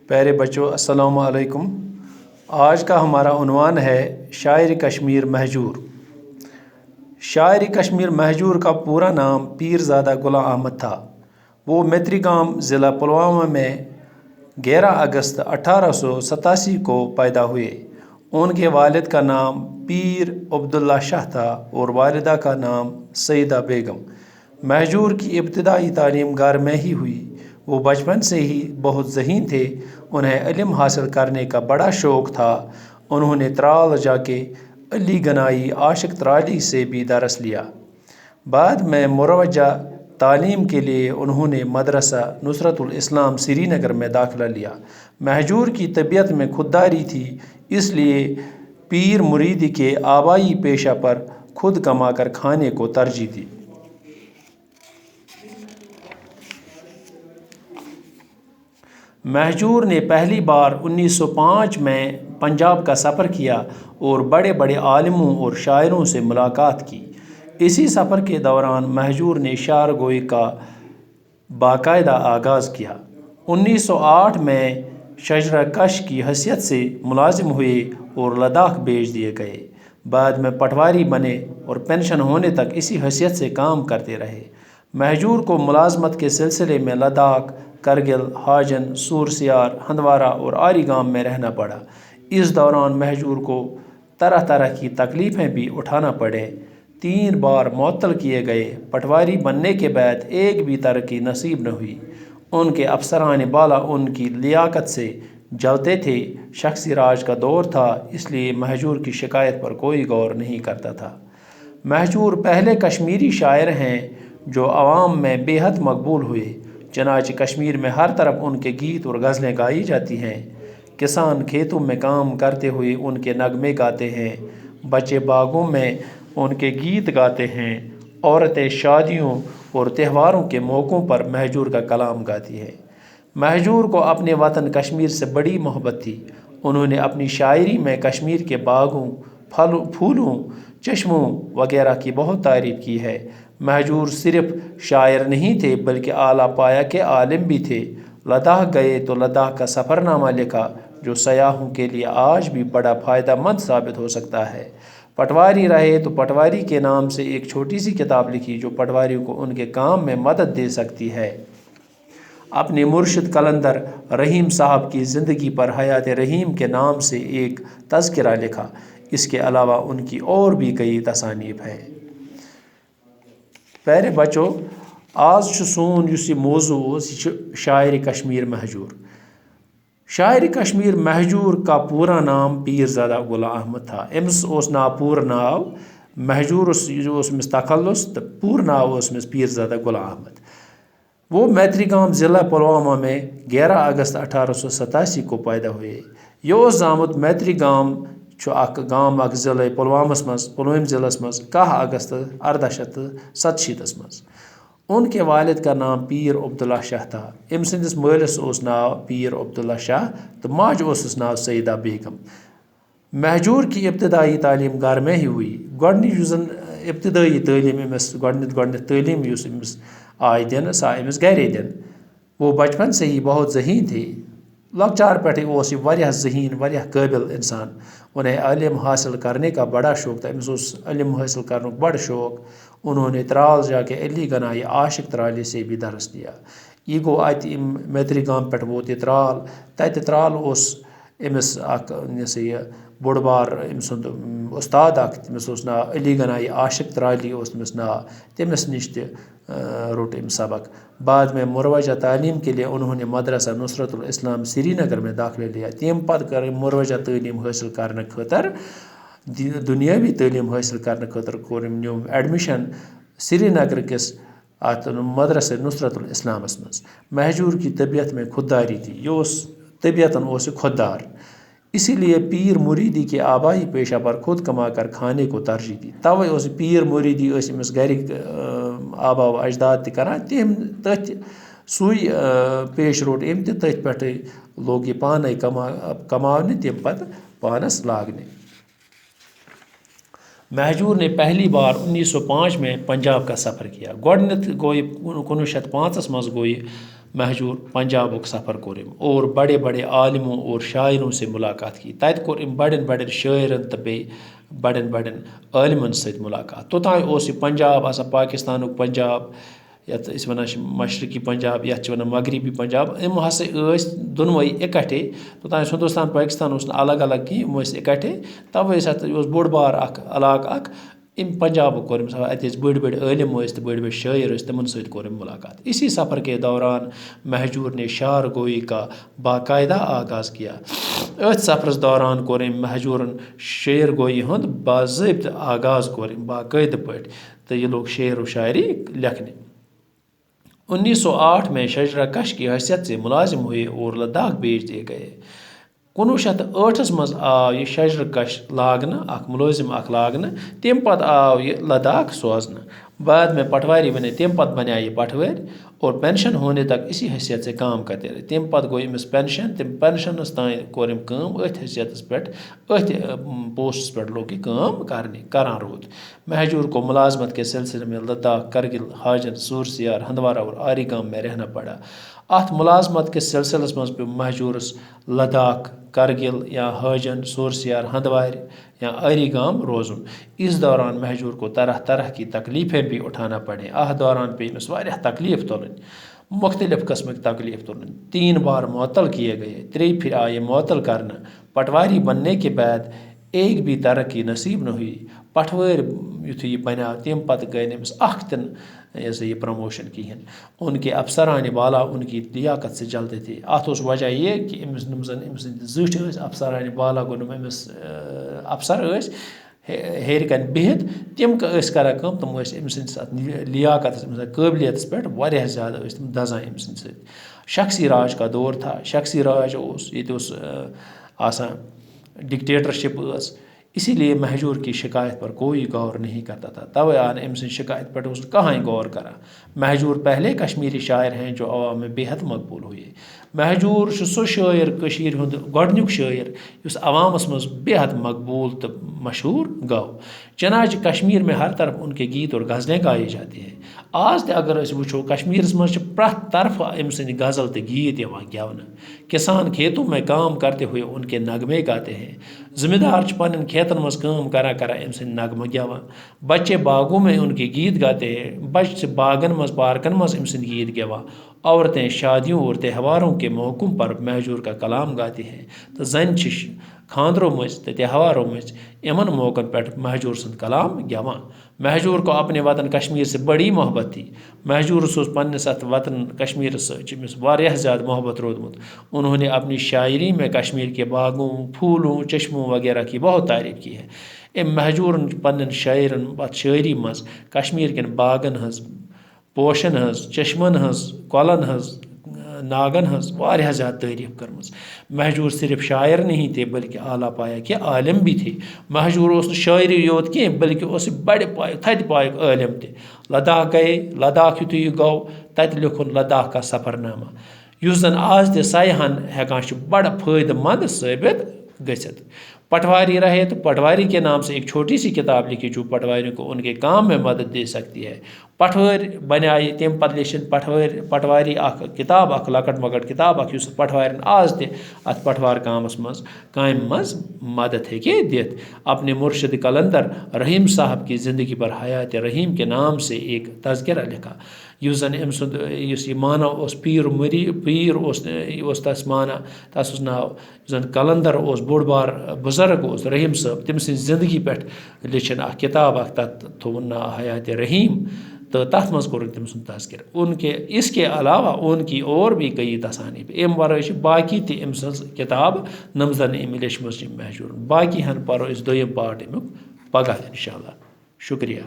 پیارے بچوں السلام علیکم۔ آج کا ہمارا عنوان ہے شاعر کشمیر مہجور۔ شاعر کشمیر مہجور کا پورا نام پیر زادہ غلام احمد تھا۔ وہ میتری گام ضلع پلوامہ میں 11 اگست 1887 کو پیدا ہوئے۔ ان کے والد کا نام پیر عبداللہ شاہ تھا اور والدہ کا نام سیدہ بیگم۔ مہجور کی ابتدائی تعلیم گھر میں ہی ہوئی۔ وہ بچپن سے ہی بہت ذہین تھے۔ انہیں علم حاصل کرنے کا بڑا شوق تھا۔ انہوں نے ترال جا کے علی گنائی عاشق ترالی سے بھی درس لیا۔ بعد میں مروجہ تعلیم کے لیے انہوں نے مدرسہ نصرت الاسلام سری نگر میں داخلہ لیا۔ مہجور کی طبیعت میں خودداری تھی، اس لیے پیر مریدی کے آبائی پیشہ پر خود کما کر کھانے کو ترجیح دی۔ مہجور نے پہلی بار 1905 میں پنجاب کا سفر کیا اور بڑے بڑے عالموں اور شاعروں سے ملاقات کی۔ اسی سفر کے دوران مہجور نے شعر گوئی کا باقاعدہ آغاز کیا۔ 1908 میں شجرہ کش کی حیثیت سے ملازم ہوئے اور لداخ بھیج دیے گئے۔ بعد میں پٹواری بنے اور پینشن ہونے تک اسی حیثیت سے کام کرتے رہے۔ مہجور کو ملازمت کے سلسلے میں لداخ، کرگل، ہاجن، سورسیار، ہندوارہ اور آری گام میں رہنا پڑا۔ اس دوران مہجور کو طرح طرح کی تکلیفیں بھی اٹھانا پڑے۔ 3 بار معطل کیے گئے۔ پٹواری بننے کے بعد ایک بھی ترقی نصیب نہ ہوئی۔ ان کے افسران بالا ان کی لیاقت سے جلتے تھے۔ شخصی راج کا دور تھا، اس لیے مہجور کی شکایت پر کوئی غور نہیں کرتا تھا۔ مہجور پہلے کشمیری شاعر ہیں جو عوام میں بے حد مقبول ہوئے۔ چنانچہ کشمیر میں ہر طرف ان کے گیت اور غزلیں گائی جاتی ہیں۔ کسان کھیتوں میں کام کرتے ہوئے ان کے نغمے گاتے ہیں، بچے باغوں میں ان کے گیت گاتے ہیں، عورتیں شادیوں اور تہواروں کے موقعوں پر مہجور کا کلام گاتی ہیں۔ مہجور کو اپنے وطن کشمیر سے بڑی محبت تھی۔ انہوں نے اپنی شاعری میں کشمیر کے باغوں، پھولوں، چشموں وغیرہ کی بہت تعریف کی ہے۔ مہجور صرف شاعر نہیں تھے بلکہ اعلیٰ پایہ کے عالم بھی تھے۔ لداخ گئے تو لداخ کا سفر نامہ لکھا، جو سیاحوں کے لیے آج بھی بڑا فائدہ مند ثابت ہو سکتا ہے۔ پٹواری رہے تو پٹواری کے نام سے ایک چھوٹی سی کتاب لکھی جو پٹواریوں کو ان کے کام میں مدد دے سکتی ہے۔ اپنے مرشد قلندر رحیم صاحب کی زندگی پر حیات رحیم کے نام سے ایک تذکرہ لکھا۔ اس کے علاوہ ان کی اور بھی کئی تصانیف ہیں۔ پیارے بچوں، آج سون یہ موضوع شاعر کشمیر مہجور۔ شاعر کشمیر مہجور کا پورا نام پیر زادہ غلام احمد تھا۔ امس اوس ناو پور ناو مہجور اس تخلص تو پور ناو اس پیر زادہ غلام احمد۔ وہ میتری گام ضلع پلوامہ میں 11 اگست 1887 کو پیدا ہوئے۔ یہ زامت میتری گام اخ گام اخ ضلع پلوامس مز پلوامہ ضلع مز 10 اگست 1867 مز۔ ان کے والد کا نام پیر عبداللہ شاہ تھا۔ ام سندس مالس اوس ناو پیر عبداللہ شاہ تو ماج اوسس ناو سیدہ بیگم۔ مہجور کی ابتدائی تعلیم گھر میں ہی ہوئی۔ گۄڈنِچ یُس زن ابتدائی تعلیم امس گۄڈنیتھ تعلیم یُس امس آئی دن سا امس گھرے دن۔ وہ بچپن سے ہی بہت ذہین تھے۔ لۄکچار پٮ۪ٹھے اوس یہ واریاہ ذہین، واریاہ قٲبِل انسان۔ انہیں علم حاصل کرنے کا بڑا شوق تھا۔ امس اوس علم حاصل کرنے بڑا شوق۔ انہوں نے ترال جا کے علی گنائی عاشق ترالی سے بھی درس لیا۔ یہ گو ات میتری گام پہ ووت یہ ترال، تتہ ترال اوس امس اخ یہ بوڑ بار ام سند استاد اخ، تمس اوس ناو علی گنائی عاشق ترالی اوس تمس ناو۔ تمس نش تہ روٹ ام سبق۔ بعد میں مروجہ تعلیم کے لیے انہوں نے مدرسہ نصرت الاسلام سری نگر میں داخلہ لیا۔ تم پتہ کر مروجہ تعلیم حاصل کرنے خاطر، دنیاوی تعلیم حاصل کرنے خاطر کور نیوم ایڈمشن سری نگر کس ات مدرسہ نصرت الاسلامس مز۔ مہجور کی طبیعت میں خودداری تھی، یہ طبیعتاً خوددار، اسی لیے پیر مریدی کے آبائی پیشہ پر خود کما کر کھانے کو ترجیح دی۔ توے اس پیر مریدی امس گھرک آبا و اجداد تہ کران، تم تتھ سوئی پیش روٹ ام تہ تتھ پہ لوگ یہ پانے کمانے، تم پتہ پانس لاگنے۔ مہجور نے پہلی بار 1905 میں پنجاب کا سفر کیا۔ گۄڈنیتھ گوئی 1905 مز گوئی مہجور پنجابک سفر کور اور بڑے بڑے عالموں اور شاعروں سے ملاقات کی. تت کور بڑن بڑن شاعرن تو بڑن بڑن عالمن ست ملاقات. توتان اس یہ پنجاب آسان پاکستانک پنجاب یتھ اس ونان مشرقی پنجاب یتھ ونان مغربی پنجاب یم ہسا دونوے اکٹھے. توتان ہندوستان پاکستان اس الگ الگ کی یم اکٹھے توے بوڑ بار اخ علاقہ اخ ام پنجاب کور ات بڑ بڑ عالم تو بڑ بڑ شاعر تمن ست کور ملاقات. اسی سفر کے دوران مہجور نے شعر گوئی کا باقاعدہ آغاز کیا. ات سفرس دوران کور مہجورن شعر گوئی ہند باضابطہ آغاز کور باقاعدہ پہ تو یہ لوگ شعر و شاعری لکھنے. 1908 میں شجرہ کش کی حیثیت سے ملازم ہوئے اور لداخ بھیج دیے گئے. 1908 مز آو یہ شجرہ کش لاگنہ اخ ملازم اخ لاگنہ. تم پتہ آو یہ لداخ سوزنہ. بعد میں پٹواری بنے. تم پتہ بنیا یہ پٹواری اور پینشن ہونے تک اسی حیثیت سے کام کرتے رہے. تم پتہ گو امس پینشن. تم پینشنس تان کور کام ات حیثیت پہ ات پوسٹس پہ لوگ یہ کام کران رود. مہجور کو ملازمت کے سلسلے میں لداخ کرگل حاجن سورسیار ہندوارہ اور آری گام میں رہنا پڑا. ات ملازمت کے سلسلس مز پہ مہجورس لداخ کرگل یا حاجن سورسیار ہندوار یا آری گام روزن. اس دوران مہجور کو طرح طرح کی تکلیفیں بھی اٹھانا پڑیں. دوران پہ امس واریاہ تکلیف تلن مختلف قسم کی تکلیف تلن. 3 بار معطل کیے گئے. 3 پھر آئے معطل کرنا. پٹواری بننے کے بعد ایک بھی ترقی نصیب نہ ہوئی. پٹوار یتھے یہ بنیا تم پتہ گئی نمس اخ تن یہ پروموشن کہین. ان کے افسران بالا ان کی لیاقت سے چلتے تھے. ات وجہ یہ کہ امس زٹھ افسران بالا گو امس افسر ہیر کن بہت تم کران کم تم ام سندس لیاقت قابلیت پہ واریاہ زیادہ تم دزان ام سند ست. شخصی راج کا دور تھا. شخصی راج یہ آسان ڈکٹیٹرشپ اسی لیے مہجور کی شکایت پر کوئی غور نہیں کرتا تھا. توے آن ام سند شکایت پہ کہاں غور کرا. مہجور پہلے کشمیری شاعر ہیں جو عوام میں بے حد مقبول ہوئے. مہجور سو شاعر کشیر ہند گۄڈنیُک شاعر اس عوامس مز بے حد مقبول تو مشہور گو. چنانچہ کشمیر میں ہر طرف ان کے گیت اور غزلیں گائی جاتی ہیں. آج تہ اگر اس وچھو کشمیرس مز پرٛٮ۪تھ طرف ام سند غزل تو گیت یوان گیونہ. کسان کھیتوں میں کام کرتے ہوئے ان کے نغمے گاتے ہیں. ذمہ دار پنن کھیتن مز کام کرا ام سند نغمہ گیوان. بچے باغوں میں ان کے گیت گاتے ہیں. بچے باغن مز پارکن مز ام سند گیت گیوان. عورتیں شادیوں اور تہواروں کے موقعوں پر مہجور کا کلام گاتی ہیں. تو زن خاندروں مز تو تہواروں مز امن موقع پہ مہجور سند کلام گیوان. مہجور کو اپنے وطن کشمیر سے بڑی محبت تھی. مہجور پنس ات وطن کشمیر سمس واریاہ زیادہ محبت رودمت. انہوں نے اپنی شاعری میں کشمیر کے باغوں پھولوں چشموں وغیرہ کی بہت تعریف کی ہے. ام مہجور پنن شاعرن شاعری مز کشمیر کن باغن ہز پوشن ہز چشمن ہز کۄلن ہز ناگن ہز واریاہ زیادہ تعریف کرمز. مہجور صرف شاعر نہیں تھے بلکہ اعلیٰ پایا کے عالم بھی تھے. مہجور اس شاعری یوت کی بلکہ اس بڑے پائے تھد پائے عالم تھے. لداخ گئے. لداخ یتھے یہ گو تت لکھن لداخ کا سفر نامہ یس زن آج تہ سیاحن ہیکان بڑا فائدہ مند ثابت گژھت. پٹواری رہے تو پٹواری کے نام سے ایک چھوٹی سی کتاب لکھی جو پٹواری کو ان کے کام میں مدد دے سکتی ہے. پٹوار بنائے تم پتہ لیچن پٹواری اخ کتاب اخ لکٹ مکٹ کتاب اخ اس پٹوارن آج تہ ات پٹوار کامس مز کامہ مز مدد ہیکہ دت. اپنے مرشد قلندر رحیم صاحب کی زندگی پر حیات رحیم کے نام سے ایک تذکرہ لکھا. اس زن ام سند یہ مانا اس پیر مری پیر اس تس مانا تس ناو زن قلندر اس بوڑ بار بزرگ اس رحیم صاحب تم سن زندگی پہ لچھن اخ کتاب اخ تت تھون نا حیات رحیم. تو تر مز کور تم سن تذکر. ان کے اس کے علاوہ ان کی اور بھی کئی تصانیف ام ورائے باقی تہ ام سن کتاب نم زن ام لیچمز مہجور. باقی ہن پرو اس دویم پارٹ امیک پگہ انشاءاللہ. شکریہ.